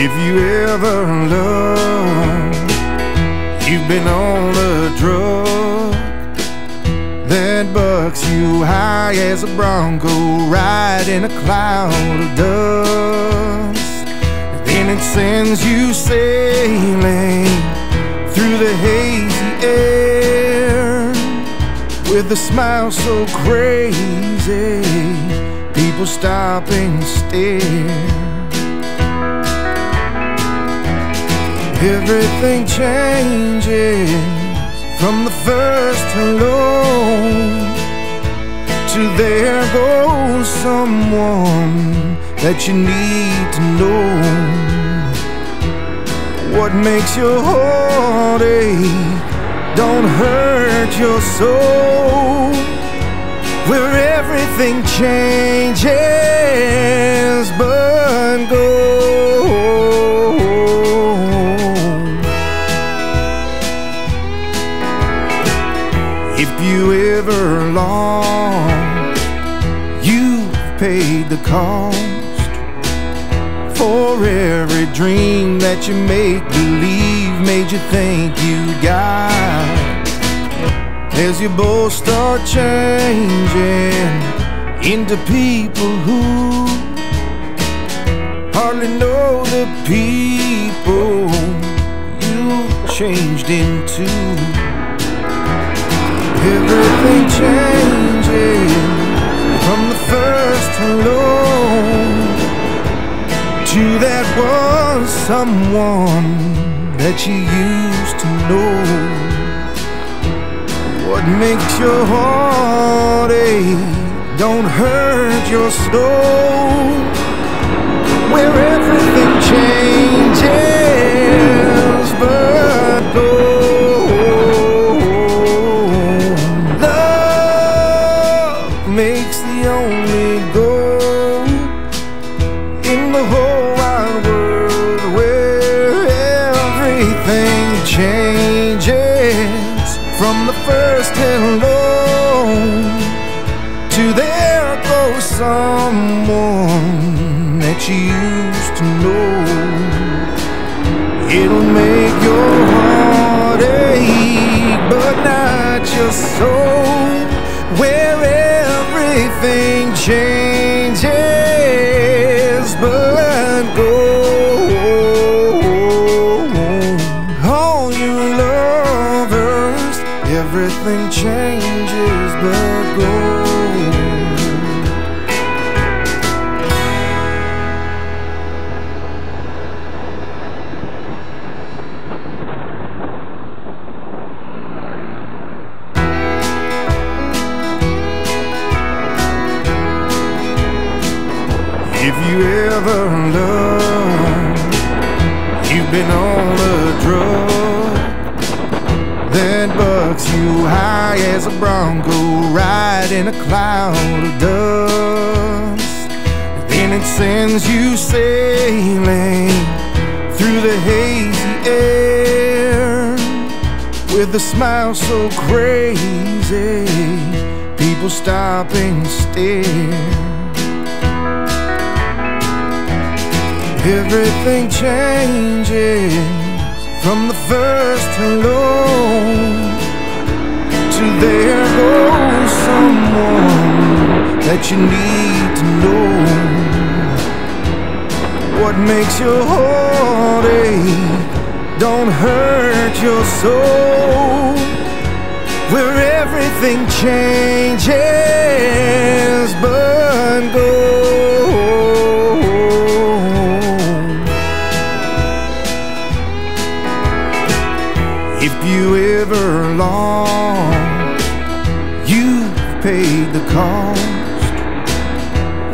If you ever loved, you've been on a drug that bucks you high as a bronco riding a cloud of dust. Then it sends you sailing through the hazy air with a smile so crazy people stop and stare. Everything changes from the first hello to there goes someone that you need to know. What makes your heart ache don't hurt your soul, where everything changes but goes. If you ever lost, you've paid the cost for every dream that you make believe made you think you got. As you both start changing into people who hardly know the people you changed into. Everything changes from the first hello to that was someone that you used to know. What makes your heart ache don't hurt your soul, where everything changes but goes. Makes the only goal in the whole wide world, where everything changes from the first hello to there goes someone that you used to know. It'll make your heart ache but not your soul, where everything changes but goes. All you lovers, everything changes but goes. If you ever loved, you've been on a drug that bucks you high as a bronco riding a cloud of dust. Then it sends you sailing through the hazy air with a smile so crazy people stop and stare. Everything changes from the first hello to there goes someone that you need to know. What makes your heart ache don't hurt your soul, where everything changes but goes. If you ever lost, you've paid the cost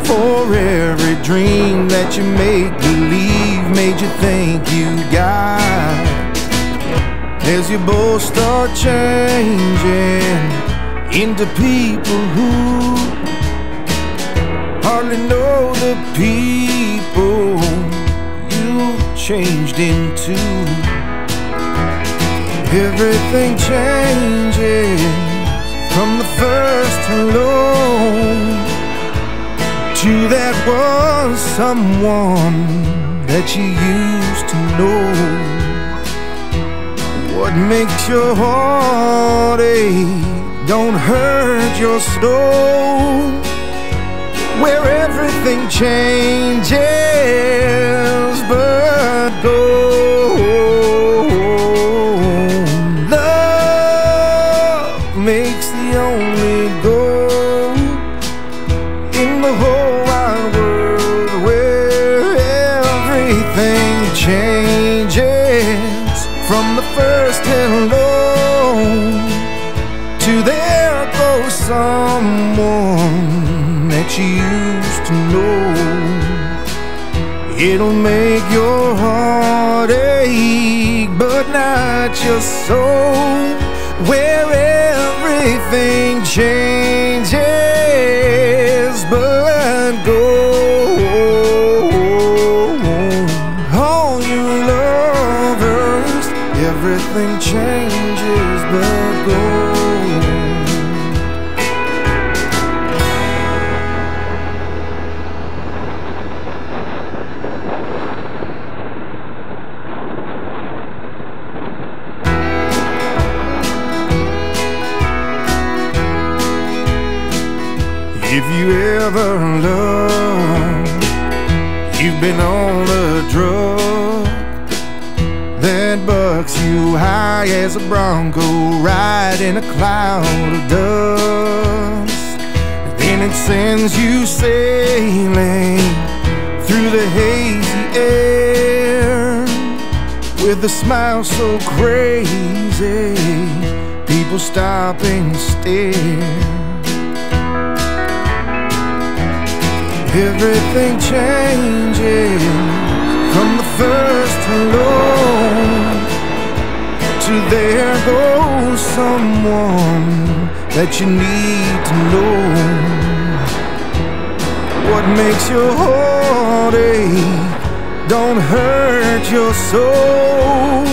for every dream that you make believe made you think you got. As you both start changing into people who hardly know the people you changed into. Everything changes from the first hello to that was someone that you used to know. What makes your heart ache don't hurt your soul, where everything changes but gold. Love makes the only goal in the whole wide world, where everything changes from the first hello to there goes someone that you used to know. It'll make your heart ache but not your soul, where everything changes but gold. All you lovers, everything changes but gold. If you ever love, you've been on a drug that bucks you high as a bronco ride in a cloud of dust. Then it sends you sailing through the hazy air with a smile so crazy people stop and stare. Everything changes from the first hello to there goes someone that you need to know. What makes your heart ache don't hurt your soul,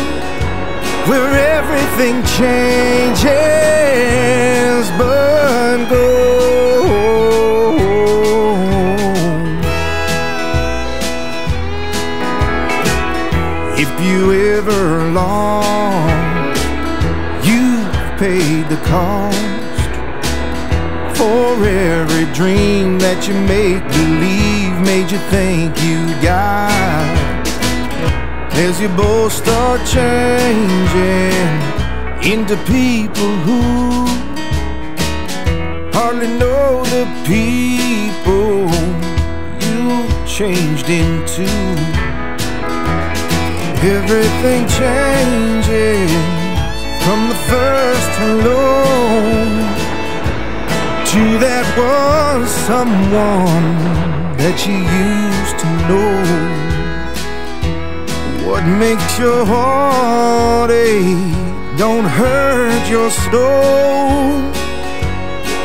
where everything changes but gold. If you ever lost, you've paid the cost for every dream that you make believe made you think you got. As you both start changing into people who hardly know the people you changed into. Everything changes from the first hello to that was someone that you used to know. What makes your heart ache don't hurt your soul,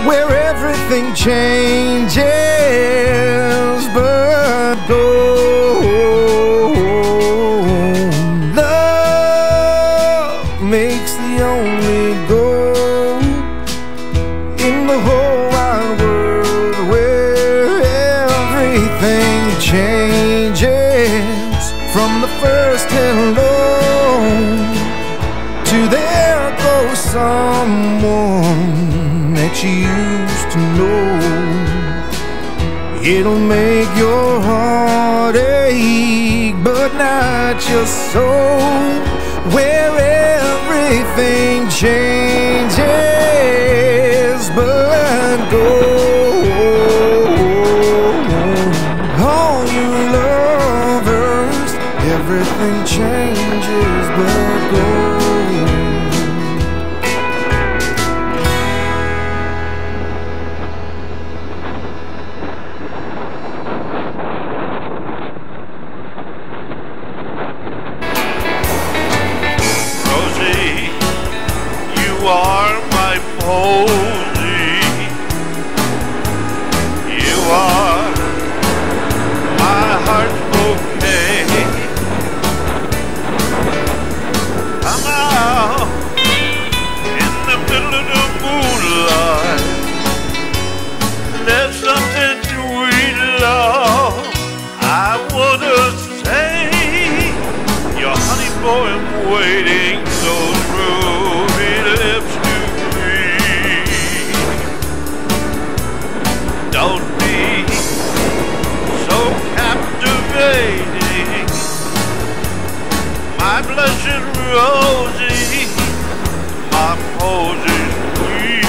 where everything changes but gold. Makes the only goal in the whole wide world, where everything changes from the first hello to there goes someone that you used to know. It'll make your heart ache but not your soul, where everything changes but gold. All you lovers, everything changes but gold. You are my posy. You are my heart's bouquet. waiting those ruby lips to breathe. Don't be so captivating, my blushing Rosie, my posing queen.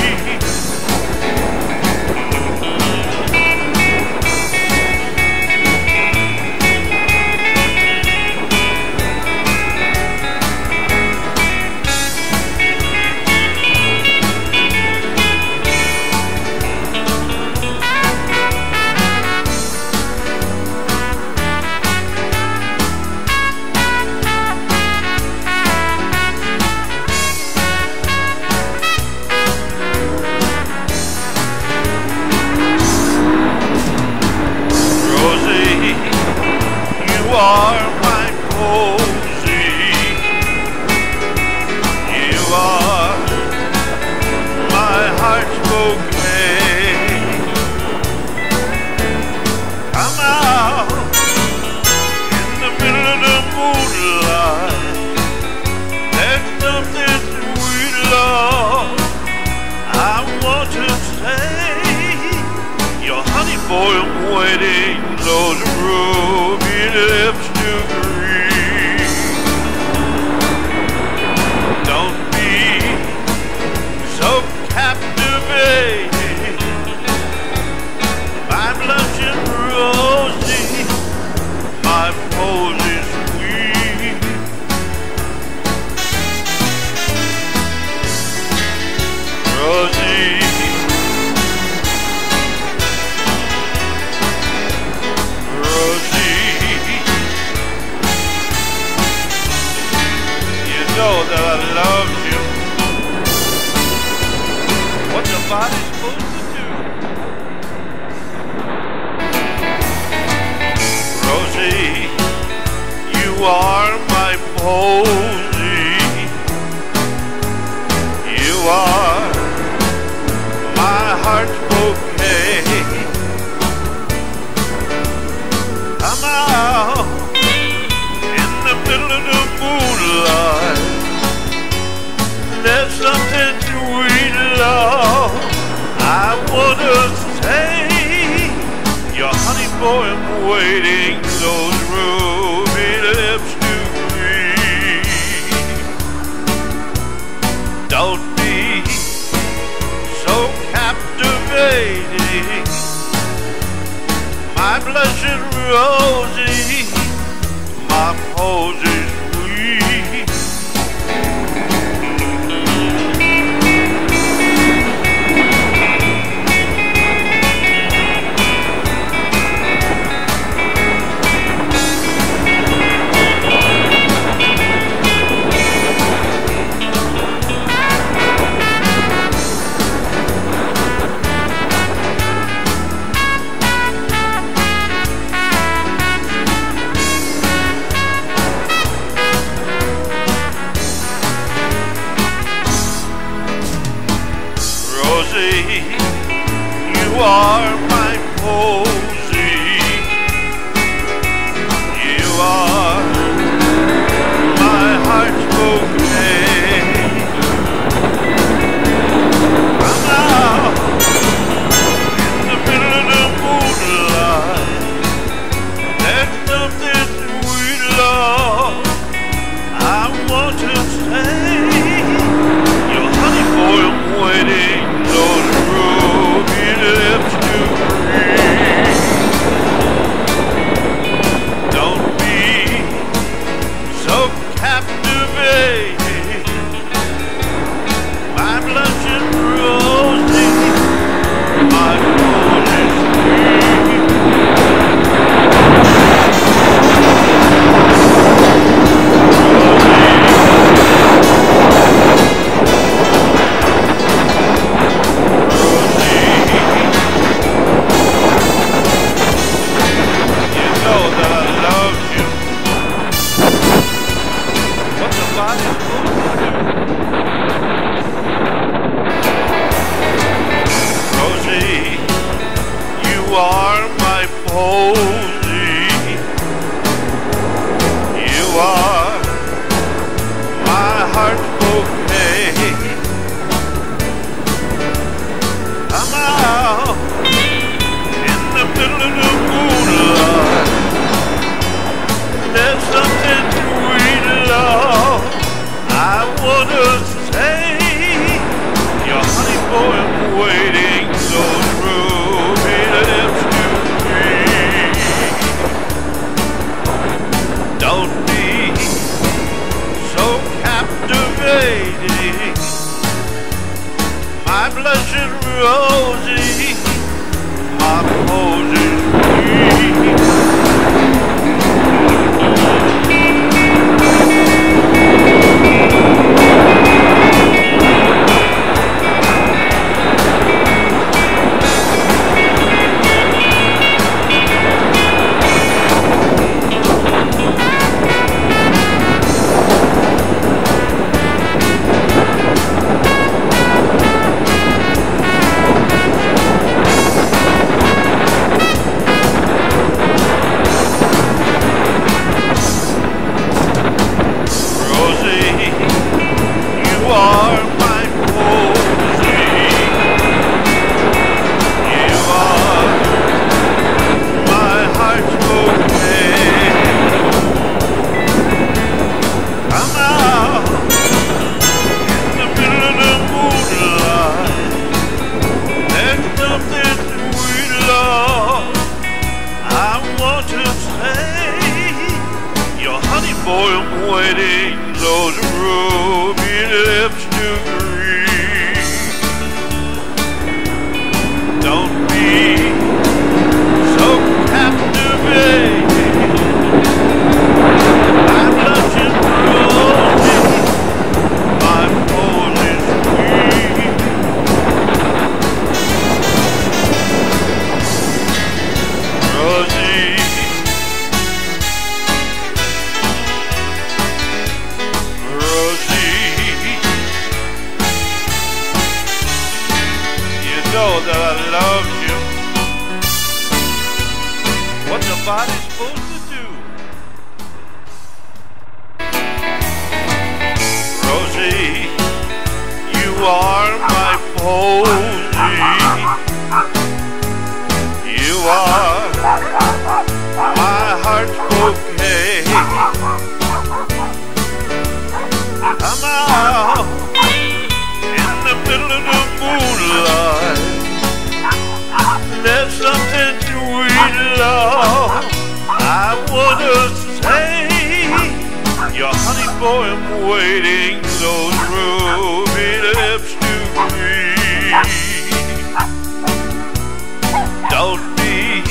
You are my posy, you are my heart's bouquet. Come out in the middle of the moonlight, there's something sweet, love, I want to say. Your honey boy, I'm waiting, those ruby lips to breathe. Don't be so captivating, my blushing Rosie, my posy sweet. Rosie, know that I love you. What's a body supposed to do? Rosie, you are my posy, you are my heart's bouquet. Come out in the middle of the moonlight, there's something sweet, love, I wanna say. Your honey boy, I'm waiting, those ruby lips to breathe. Don't be so captivating, my blushing Rosie, my posy sweet. You are my posy, you are my heart's bouquet. Come out in the middle of the moonlight, there's something sweet, love, I want to say. Your honey boy, I'm waiting, those ruby lips to breathe. Don't be so captivating, my blushing Rosie, my posy sweet. lips to greet. Don't be so captivating. My blushing rosy, my pose is weak. Rosie, Rosie, you know that I love you. What's a body supposed to do? Rosie, you are my posy. You are my heart's bouquet. Come out in the middle of the moonlight. There's something sweet, love, I wanna say. Your honey boy, I'm waiting, those ruby lips to greet. Don't be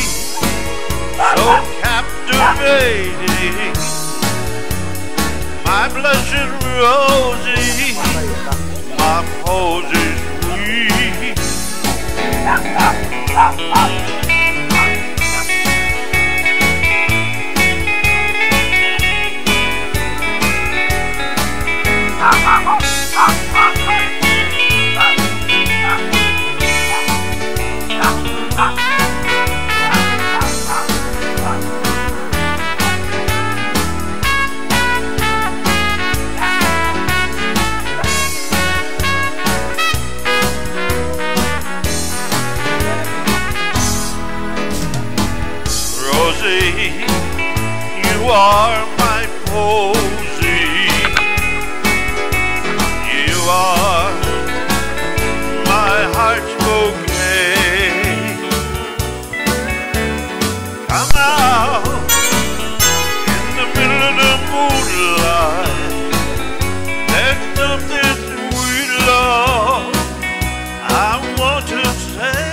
so captivating. My blushing rosy, my pose is weak. Rosie, you are my posy. You are my heart's bouquet. Come out in the middle of the moonlight. There's something sweet, love, I want to say.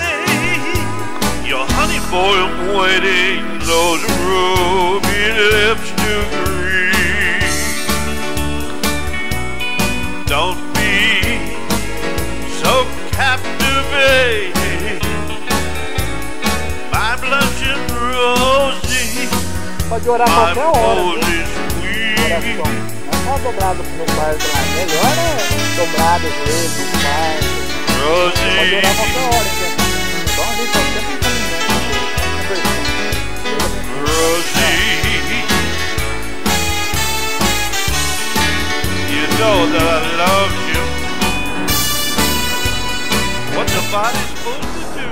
Your honey boy, I'm waiting, those ruby lips to greet. Don't be so captivating. My blushing rosy, Pode orar my qualquer hora, pose viu? is sweet. Oração. Não é só dobrado pro meu pai, melhor é dobrado às vezes, pro pai. Pode Rosie, orar qualquer hora, então. Então a gente tá sempre Rosie, you know that I love you. What's a body supposed to do?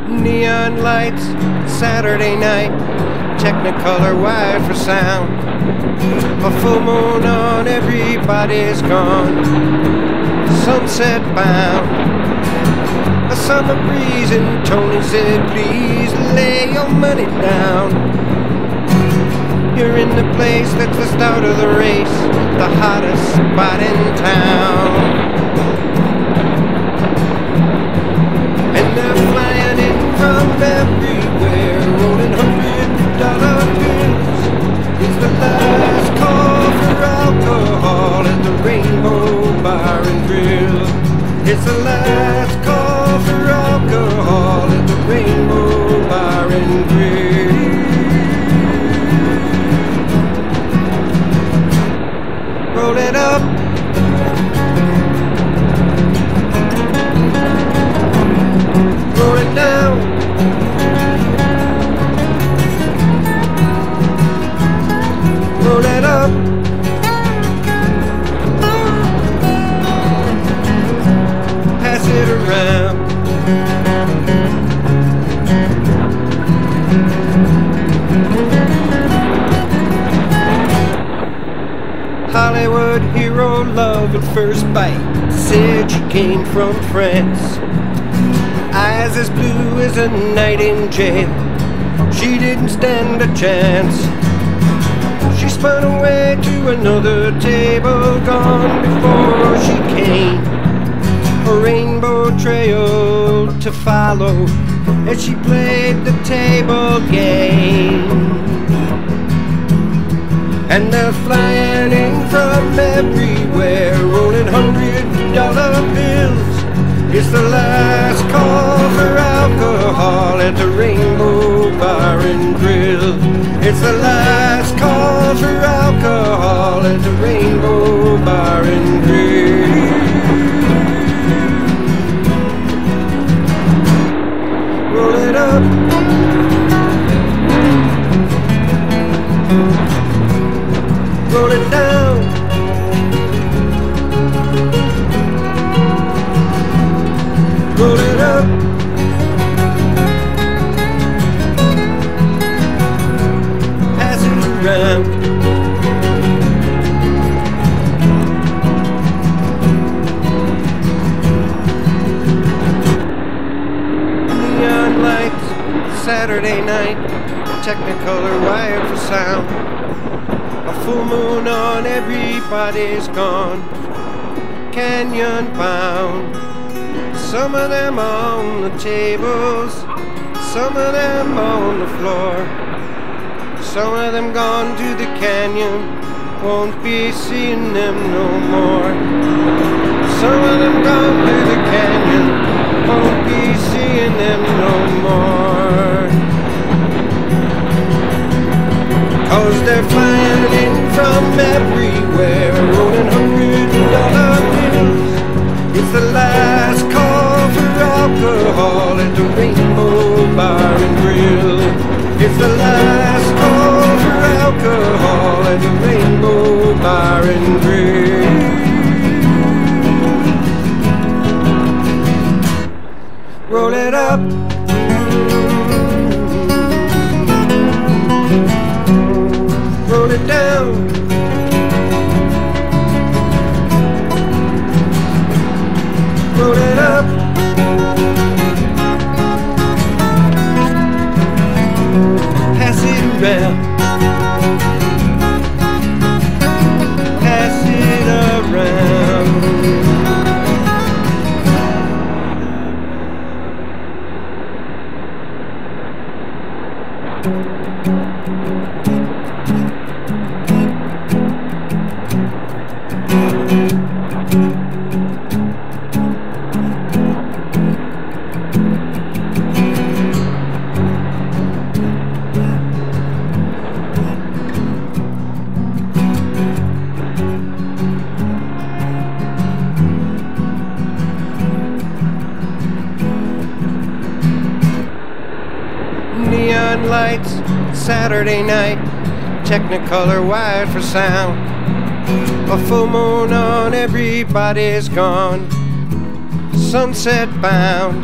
Neon lights, Saturday night, Technicolor wide for sound. A full moon on, everybody's gone. Sunset bound. A summer breeze and Tony said, please lay your money down. You're in the place that's the start of the race, the hottest spot in town. And they're flying in from everywhere, rolling $100 bills. It's the last call for alcohol at the Rainbow Bar and Grill. It's the last call for alcohol at the Rainbow Bar and Grill. Roll it up, love at first bite. Said she came from France. Eyes as blue as a night in jail. She didn't stand a chance. She spun away to another table, gone before she came. A rainbow trail to follow as she played the table game. And they're flying in from everywhere, rolling $100 bills. It's the last call for alcohol at the Rainbow Bar and Grill. It's the last call for alcohol at the Rainbow Bar and Grill. Roll it up. Roll it down. Roll it up. Pass it around. Neon lights, Saturday night, Technicolor wired for sound. A full moon on, everybody's gone, canyon bound. Some of them on the tables, some of them on the floor. Some of them gone to the canyon, won't be seeing them no more. Some of them gone to the canyon, won't be seeing them no more. 'Cause they're flying in from everywhere, rolling $100 bills. It's the last call for alcohol at the Rainbow Bar and Grill. It's the last call for alcohol at the Rainbow Bar and Grill. Roll it up. Roll it down. Roll it up. Pass it around. Pass it around. Neon lights, Saturday night, Technicolor wired for sound. A full moon on, everybody's gone, sunset bound.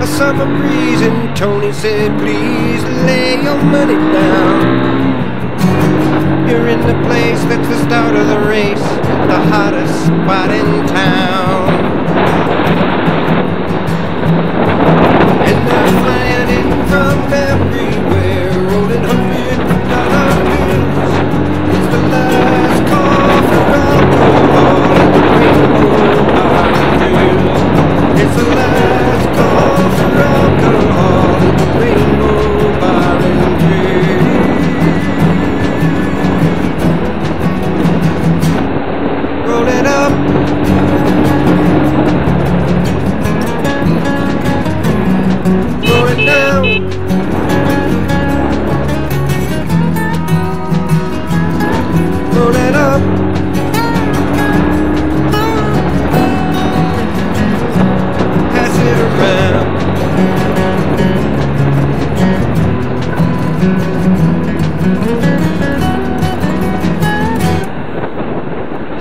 A summer breeze and Tony said, please lay your money down. You're in the place that's the start of the race, the hottest spot in town. And they're flying in from everywhere, rolling $100 bills. It's the last call for alcohol at the Rainbow Bar and Grill. It's the last call for alcohol at the Rainbow Bar and Grill. Roll it up. Roll it down. Roll it up. Pass it around.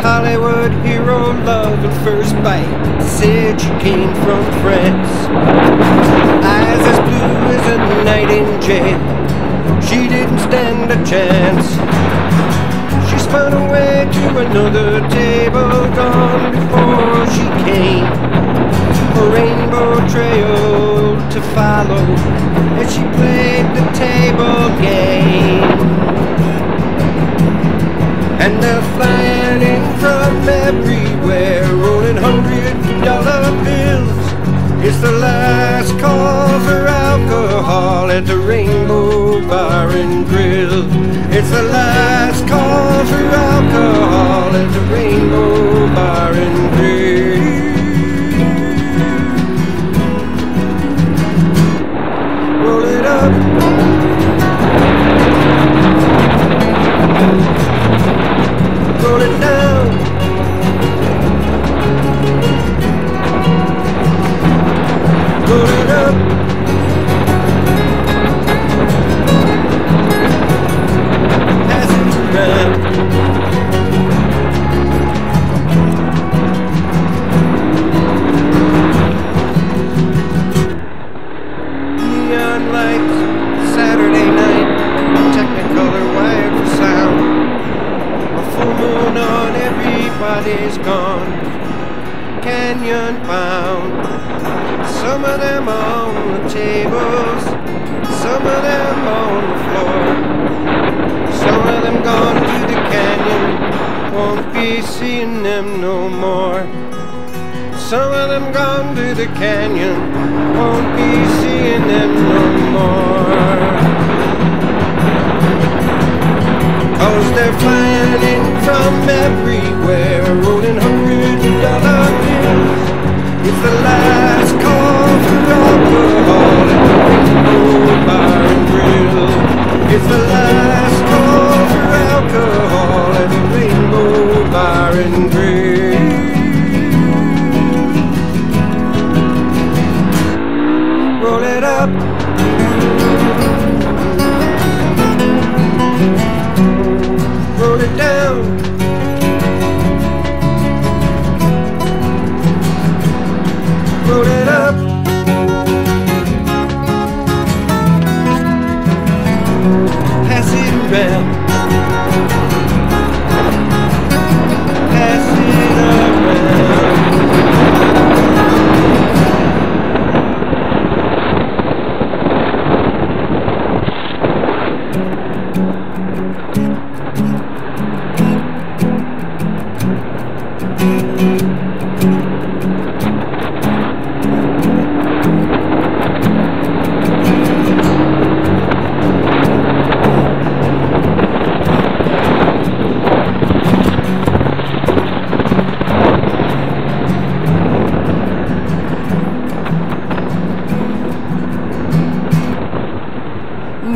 Hollywood hero love at first bite. Said she came from France. Eyes as blue as a night in jail. She didn't stand a chance. She spun away to another table, gone before she came. A rainbow trail to follow as she played the table game. And they're flying in from everywhere, rolling $100 bills. It's the last call for alcohol at the Rainbow Bar and Grill. It's the last call for alcohol at the Rainbow Bar and Grill. Roll it up. Roll it down. Roll it up. Pass it around. Neon lights, Saturday night, Technicolor wired for sound. A full moon on, everybody's gone, canyon bound. Some of them on the tables, some of them on the floor. Some of them gone to the canyon, won't be seeing them no more. Some of them gone to the canyon, won't be seeing them no more. 'Cause they're flying in from everywhere, rolling $100 bills. It's the last call for alcohol at the Rainbow Bar and Grill. It's the last call for alcohol at the Rainbow Bar and Grill. Roll it up. Roll it down. Roll it up. Pass it around. Pass it around.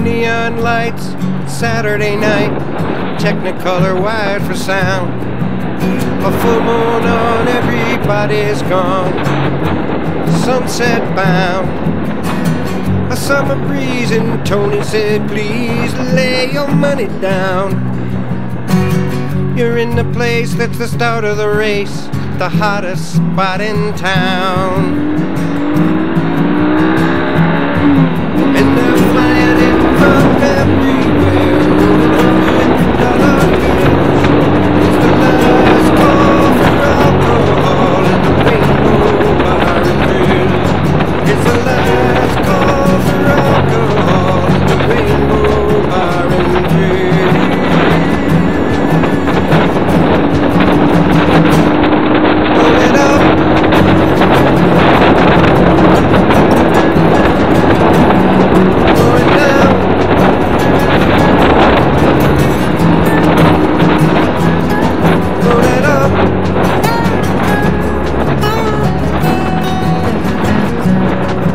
Neon lights, Saturday night, Technicolor wired for sound. A full moon on, everybody's gone, sunset bound. A summer breeze and Tony said, please lay your money down. You're in the place that's the start of the race, the hottest spot in town. And they're flying in from everywhere, $100 bills. It's the last call for alcohol at the Rainbow Bar and Grill. It's the last call for alcohol at the Rainbow Bar and Grill. Roll it up. Roll it down. Roll it up.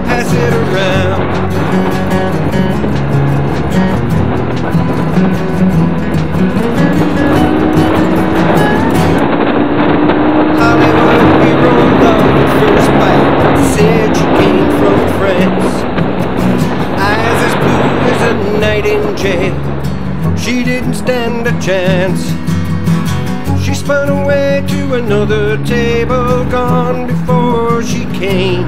Pass it around. Hollywood, we rolled on the first bite. Said she came from France. Eyes as blue as a night in jail. She didn't stand a chance. She spun away to another table, gone before she came.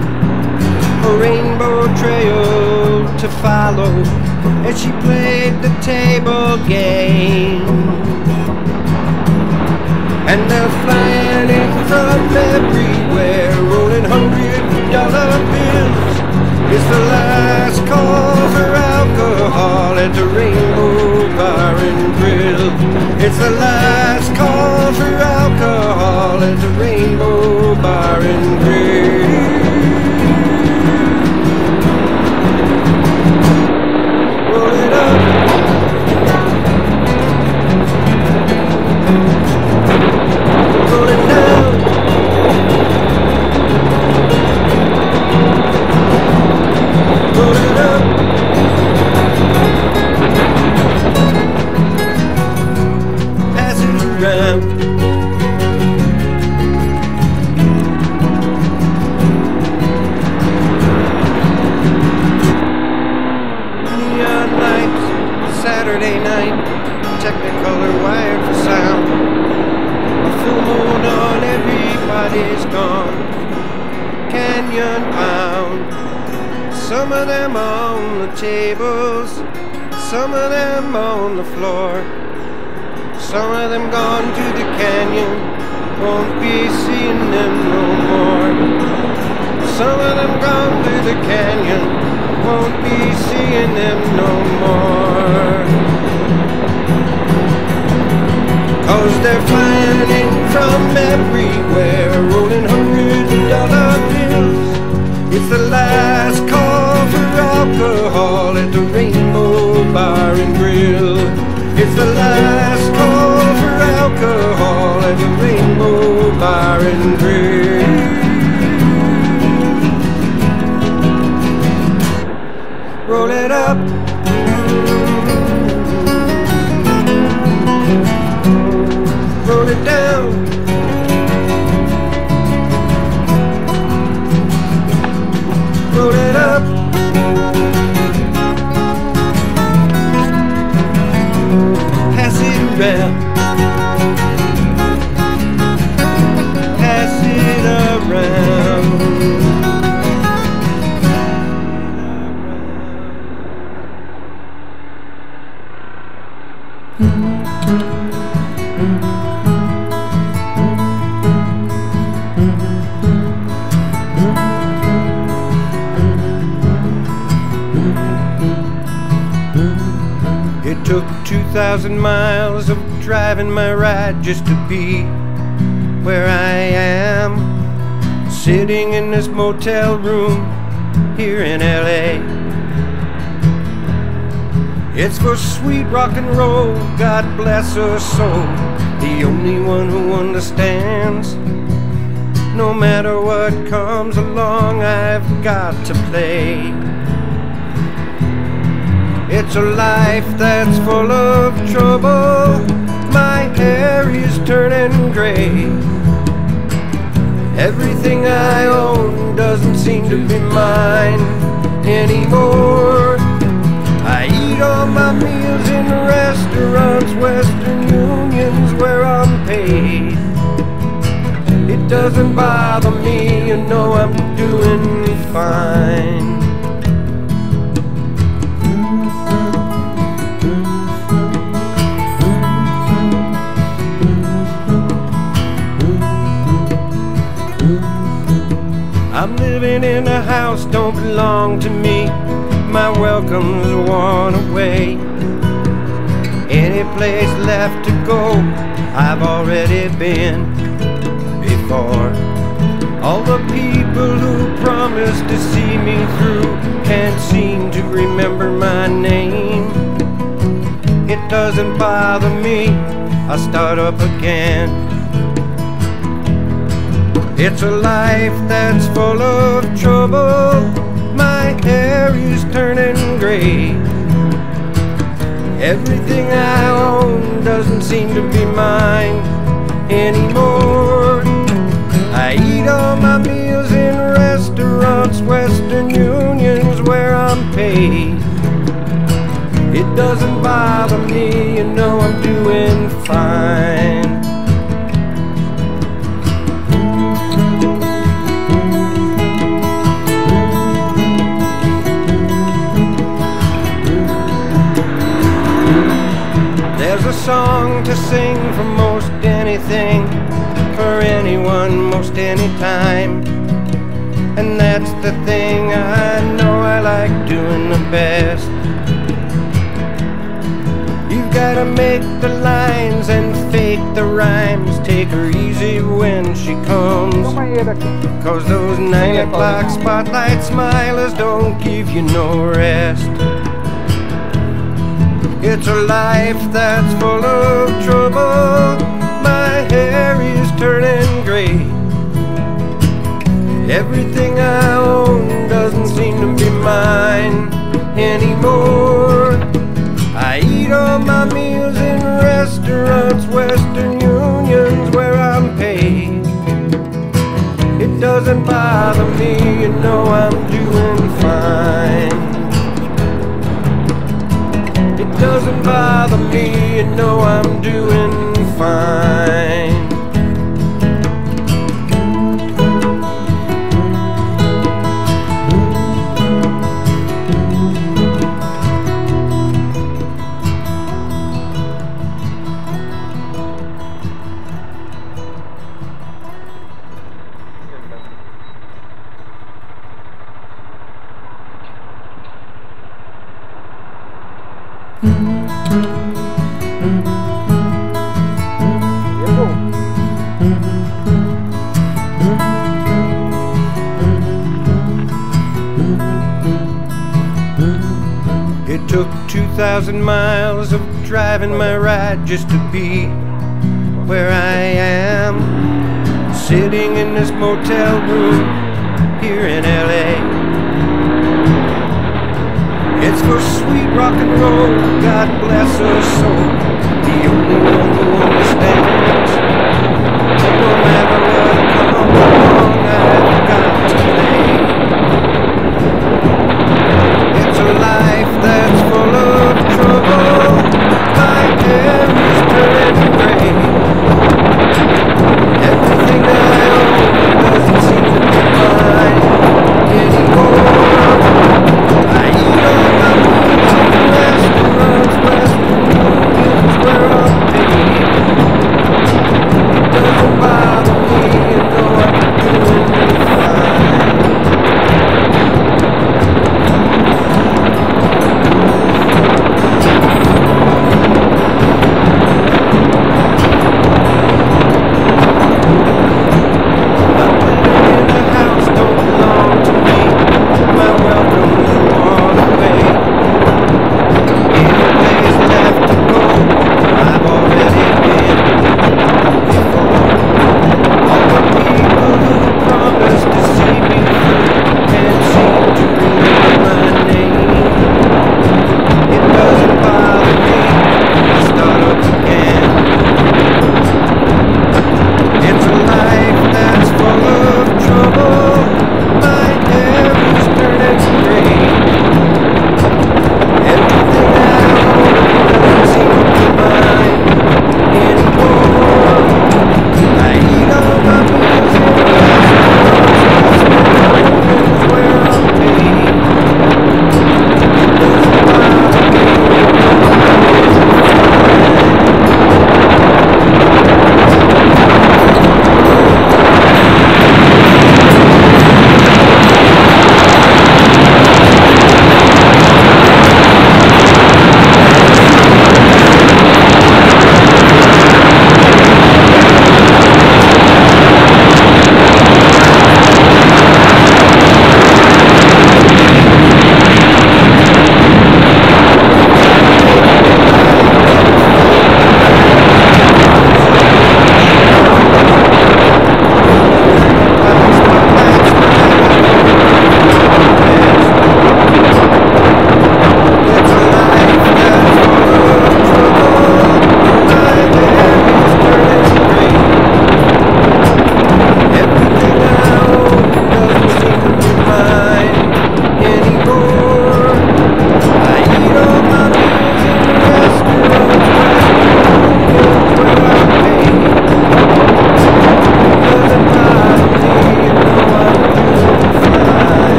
A rainbow trail to follow as she played the table game. from everywhere, rolling $100 bills. It's the last call for alcohol at the Rainbow Bar and Grill. It's the last call for alcohol at the Rainbow Bar and Grill. Roll it up. Roll it down. Roll it up. Pass it around. Neon lights, Saturday night, Technicolor wired for sound. A full moon on, everybody's gone. Canyon pound. Some of them on the tables, some of them on the floor. Some of them gone to the canyon, won't be seeing them no more. Some of them gone to the canyon, won't be seeing them no more. 'Cause they're flying in from everywhere, rolling $100 bills. It's the last call for alcohol at the Rainbow Bar and Grill. It's the last call for alcohol at the Rainbow Bar and Grill. Roll it up. Roll it down. Roll it up. Pass it around. Pass it around. It took 2,000 miles of driving my ride just to be where I am, sitting in this motel room here in LA. It's for sweet rock and roll, God bless her soul, the only one who understands. No matter what comes along, I've got to play. It's a life that's full of trouble. My hair is turning gray. Everything I own doesn't seem to be mine anymore. I eat all my meals in restaurants, Western Unions where I'm paid. It doesn't bother me, you know I'm doing fine. I'm living in a house don't belong to me. My welcome's worn away. Any place left to go, I've already been before. All the people who promised to see me through can't seem to remember my name. It doesn't bother me, I start up again. It's a life that's full of trouble. My hair is turning gray. Everything I own doesn't seem to be mine anymore. I eat all my meals in restaurants, Western Unions where I'm paid. It doesn't bother me, you know I'm doing fine. There's a song to sing for most anything, for anyone thing I know I like doing the best. You've gotta make the lines and fake the rhymes. Take her easy when she comes, No banheiro aqui. cause those 9 o'clock spotlight smilers don't give you no rest. It's a life that's full of trouble. My hair is turning gray. Everything I own doesn't seem to be mine anymore. I eat all my meals in restaurants, Western Unions, where I'm paid. It doesn't bother me, you know I'm doing fine. It doesn't bother me, you know I'm doing fine. It took 2,000 miles of driving my ride just to be where I am, sitting in this motel room here in LA. It's for sweet rock and roll, God bless her soul, the only one who understands. But no matter what comes along, I've got to play. It's a life that's full of trouble. My hair is turning gray. Everything I own doesn't seem to be mine anymore. I eat all my meals in restaurants, Western Unions, where I'm paid.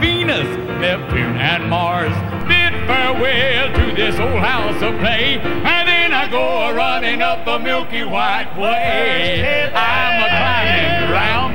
Venus, Neptune, and Mars. Bid farewell to this old house of play, and then I go running up the Milky White Way. I'm a climbing round